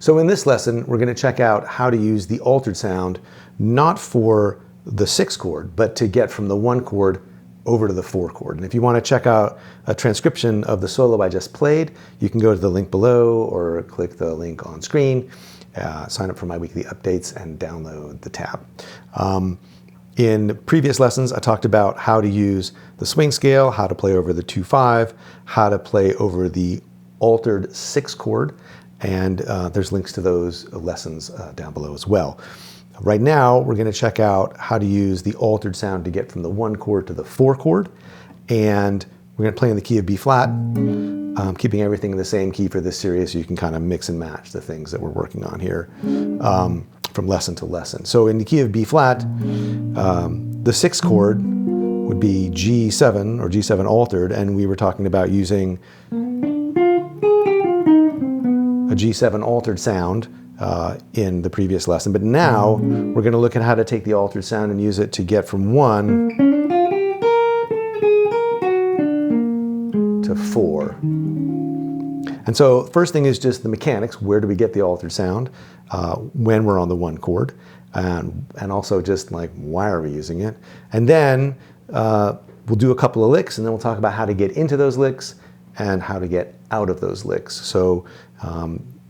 So in this lesson, we're going to check out how to use the altered sound, not for the 6 chord, but to get from the 1 chord over to the 4 chord. And if you want to check out a transcription of the solo I just played, you can go to the link below or click the link on screen, sign up for my weekly updates, and download the tab. In previous lessons, I talked about how to use the swing scale, how to play over the 2/5, how to play over the altered 6 chord, and there's links to those lessons down below as well. Right now, we're going to check out how to use the altered sound to get from the 1 chord to the 4 chord, and we're going to play in the key of B flat, keeping everything in the same key for this series so you can kind of mix and match the things that we're working on here from lesson to lesson. So in the key of B flat, the 6th chord would be G7 or G7 altered, and we were talking about using a G7 altered sound in the previous lesson. But now we're going to look at how to take the altered sound and use it to get from 1 to 4. And so first thing is just the mechanics. Where do we get the altered sound when we're on the 1 chord? And also just like, why are we using it? And then we'll do a couple of licks, and then we'll talk about how to get into those licks and how to get out of those licks. So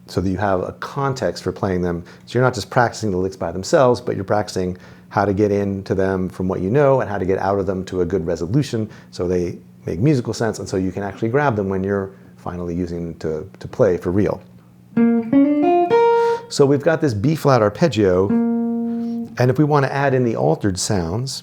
that you have a context for playing them. So you're not just practicing the licks by themselves, but you're practicing how to get into them from what you know and how to get out of them to a good resolution so they make musical sense, and so you can actually grab them when you're finally using them to play for real. So we've got this B flat arpeggio, and if we want to add in the altered sounds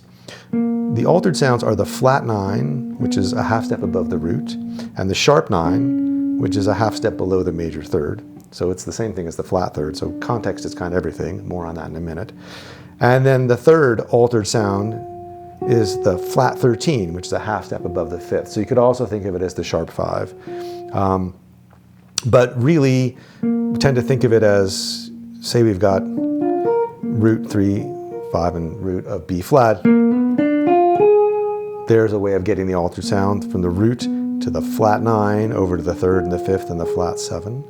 are the flat 9, which is a half step above the root, and the sharp 9, which is a half step below the major third. So it's the same thing as the flat third. So context is kind of everything. More on that in a minute. And then the third altered sound is the flat 13, which is a half step above the 5th. So you could also think of it as the sharp 5. But really, we tend to think of it as, say we've got root 3, 5, and root of B flat. There's a way of getting the altered sound from the root to the flat 9 over to the 3rd and the 5th and the flat 7.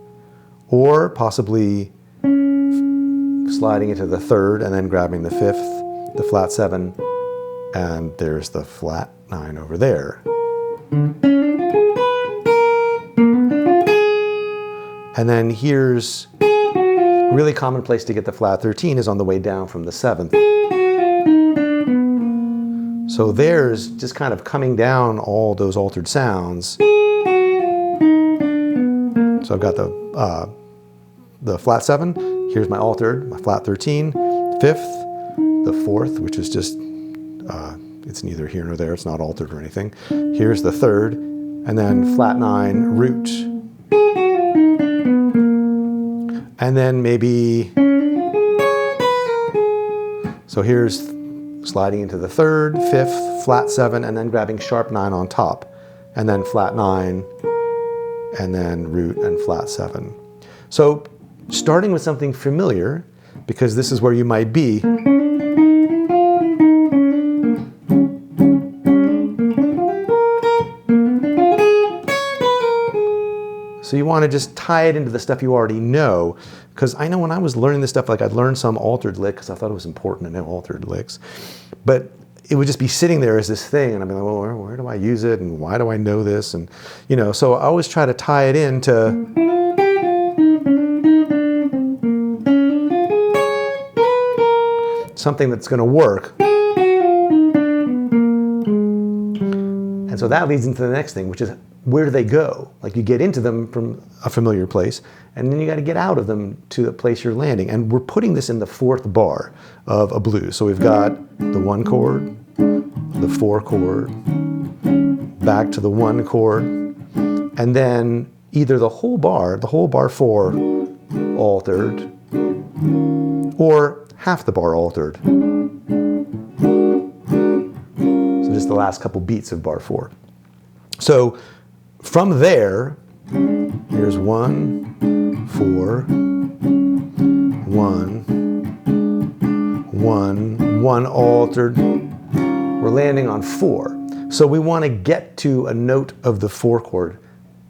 Or possibly sliding into the 3rd and then grabbing the 5th, the flat 7, and there's the flat 9 over there. And then here's a really common place to get the flat 13 is on the way down from the 7th. So there's just kind of coming down all those altered sounds. So I've got the flat 7, here's my altered, my flat 13, 5th, the 4th, which is just, it's neither here nor there, it's not altered or anything. Here's the 3rd, and then flat 9, root. And then maybe, so here's sliding into the 3rd, 5th, flat 7, and then grabbing sharp 9 on top, and then flat 9, and then root and flat 7. So starting with something familiar, because this is where you might be. So you want to just tie it into the stuff you already know, because I know when I was learning this stuff, like I'd learn some altered lick because I thought it was important to know altered licks, but it would just be sitting there as this thing, and I'd be like, well, where do I use it, and why do I know this, and so I always try to tie it into something that's going to work. And so that leads into the next thing, which is where do they go? Like you get into them from a familiar place, and then you got to get out of them to the place you're landing. And we're putting this in the 4th bar of a blues. So we've got the 1 chord, the 4 chord, back to the 1 chord, and then either the whole bar 4 altered, or half the bar altered. So just the last couple beats of bar 4. So from there, here's 1, 4, 1, 1 altered. We're landing on 4. So we want to get to a note of the 4 chord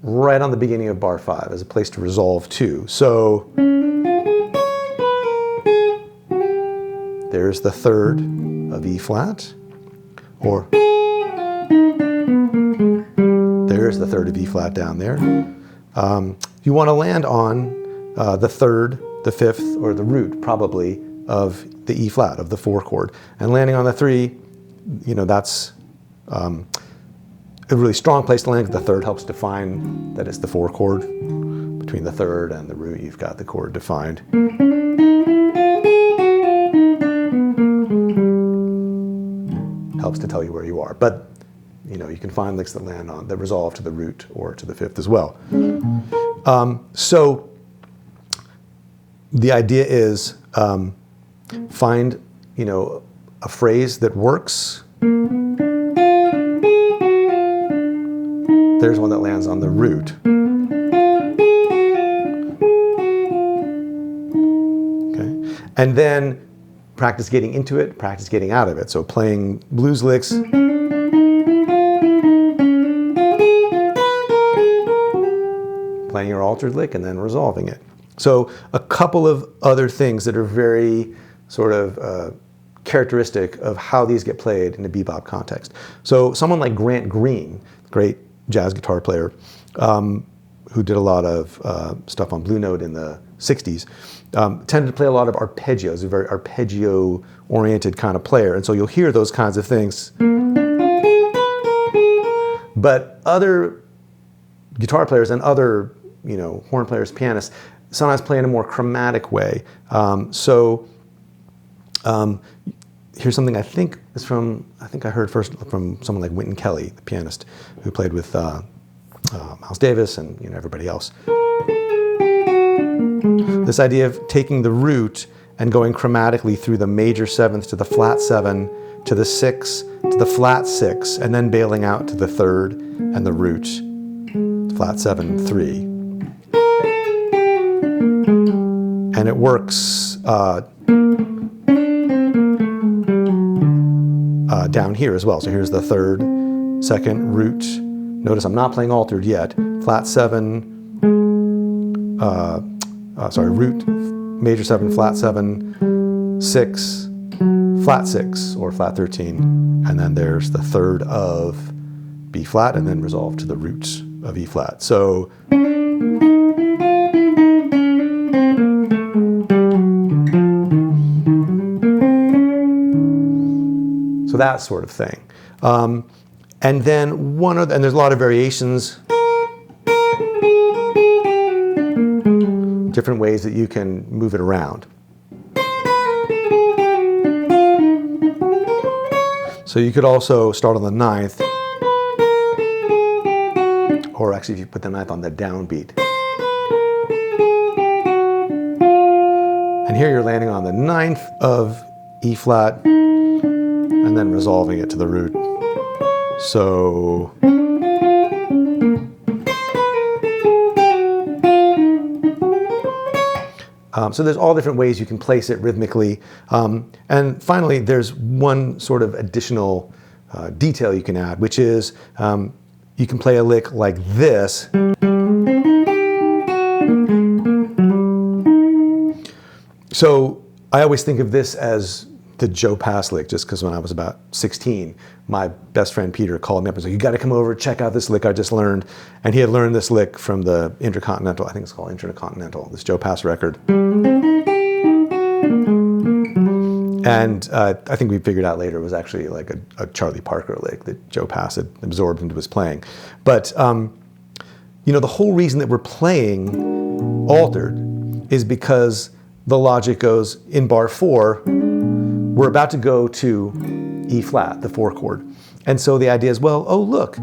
right on the beginning of bar 5 as a place to resolve to. So there's the third of E flat, or there's the third of E flat down there. You want to land on the third, the fifth, or the root probably of the E flat, of the 4 chord. And landing on the 3, that's a really strong place to land, because the third helps define that it's the 4 chord. Between the third and the root, you've got the chord defined. Helps to tell you where you are. But you can find licks that land on, that resolve to the root or to the 5th as well. So the idea is find, a phrase that works. There's one that lands on the root. Okay. And then practice getting into it, practice getting out of it. So playing blues licks. Playing your altered lick and then resolving it. So a couple of other things that are very sort of characteristic of how these get played in a bebop context. So someone like Grant Green, great jazz guitar player, who did a lot of stuff on Blue Note in the 60s, tended to play a lot of arpeggios, a very arpeggio-oriented kind of player. And so you'll hear those kinds of things. But other guitar players and other horn players, pianists, sometimes play in a more chromatic way. Here's something I think I heard first from someone like Wynton Kelly, the pianist, who played with Miles Davis and everybody else. This idea of taking the root and going chromatically through the major 7th to the flat 7 to the 6 to the flat 6, and then bailing out to the 3rd and the root, flat 7, 3. And it works down here as well. So here's the 3rd, 2nd, root. Notice I'm not playing altered yet. Flat 7, root, major 7, flat 7, 6, flat 6, or flat 13. And then there's the 3rd of B flat, and then resolve to the root of E flat. So that sort of thing. And then and there's a lot of variations, different ways that you can move it around. So you could also start on the 9th, or actually if you put the 9th on the downbeat. And here you're landing on the 9th of E flat, and then resolving it to the root. So so there's all different ways you can place it rhythmically. And finally, there's one sort of additional detail you can add, which is you can play a lick like this. So I always think of this as the Joe Pass lick, just because when I was about 16, my best friend Peter called me up and said, "You got to come over, check out this lick I just learned." And he had learned this lick from the Intercontinental, I think it's called Intercontinental, this Joe Pass record. And I think we figured out later it was actually like a Charlie Parker lick that Joe Pass had absorbed into his playing. But the whole reason that we're playing altered is because the logic goes in bar 4, we're about to go to E flat, the 4 chord. And so the idea is, well, oh look,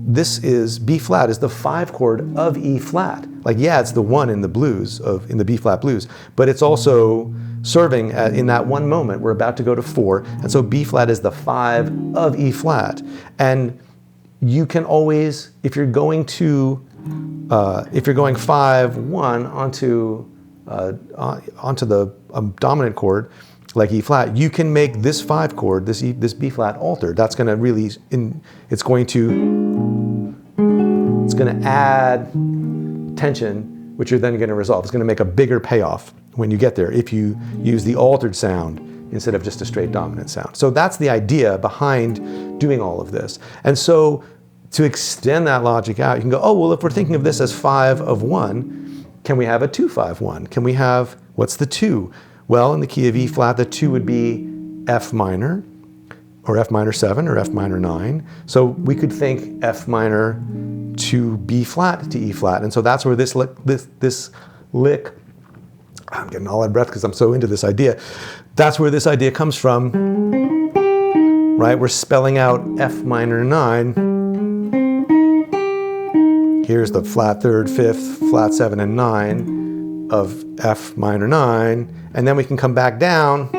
this is B flat is the 5 chord of E flat. Like, yeah, it's the 1 in the blues, in the B flat blues, but it's also serving in that one moment, we're about to go to 4. And so B flat is the 5 of E flat. And you can always, if you're going 5, 1 onto the dominant chord, like E flat, you can make this 5 chord, this B flat altered. That's going to really, it's going to add tension, which you're then going to resolve. It's going to make a bigger payoff when you get there if you use the altered sound instead of just a straight dominant sound. So that's the idea behind doing all of this. And so to extend that logic out, you can go, oh, well, if we're thinking of this as 5 of 1, can we have a 2-5-1? Can we have, what's the 2? Well, in the key of E flat, the 2 would be F minor, or F minor 7, or F minor 9. So we could think F minor to B flat to E flat. And so that's where this lick, I'm getting all out of breath because I'm so into this idea. That's where this idea comes from, right? We're spelling out F minor 9. Here's the flat 3rd, 5th, flat 7, and 9 of F minor 9. And then we can come back down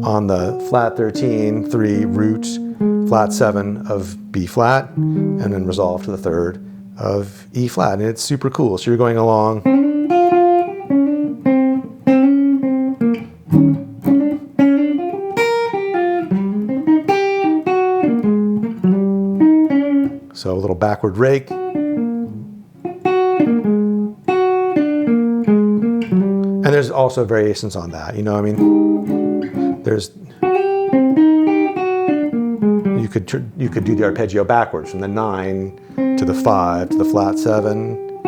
on the flat 13, 3, root, flat 7 of B flat, and then resolve to the 3rd of E flat. And it's super cool. So you're going along. So a little backward rake. And there's also variations on that. You know, I mean, there's, you could do the arpeggio backwards from the 9 to the 5 to the flat 7.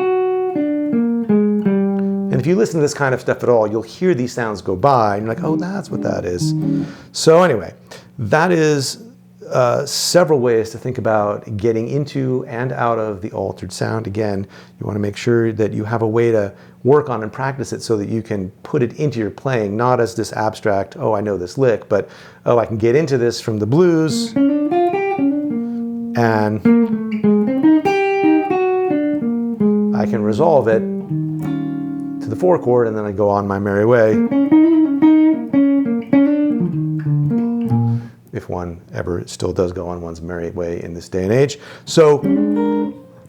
And if you listen to this kind of stuff at all, you'll hear these sounds go by and you're like, oh, that's what that is. So anyway, that is several ways to think about getting into and out of the altered sound. Again, you want to make sure that you have a way to work on and practice it so that you can put it into your playing, not as this abstract, oh, I know this lick, but, oh, I can get into this from the blues and I can resolve it to the 4 chord and then I go on my merry way. If one ever still does go on one's merry way in this day and age. So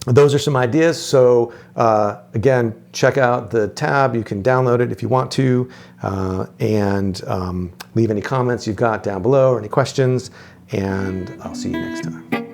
those are some ideas. So again, check out the tab. You can download it if you want to, and leave any comments you've got down below or any questions, and I'll see you next time.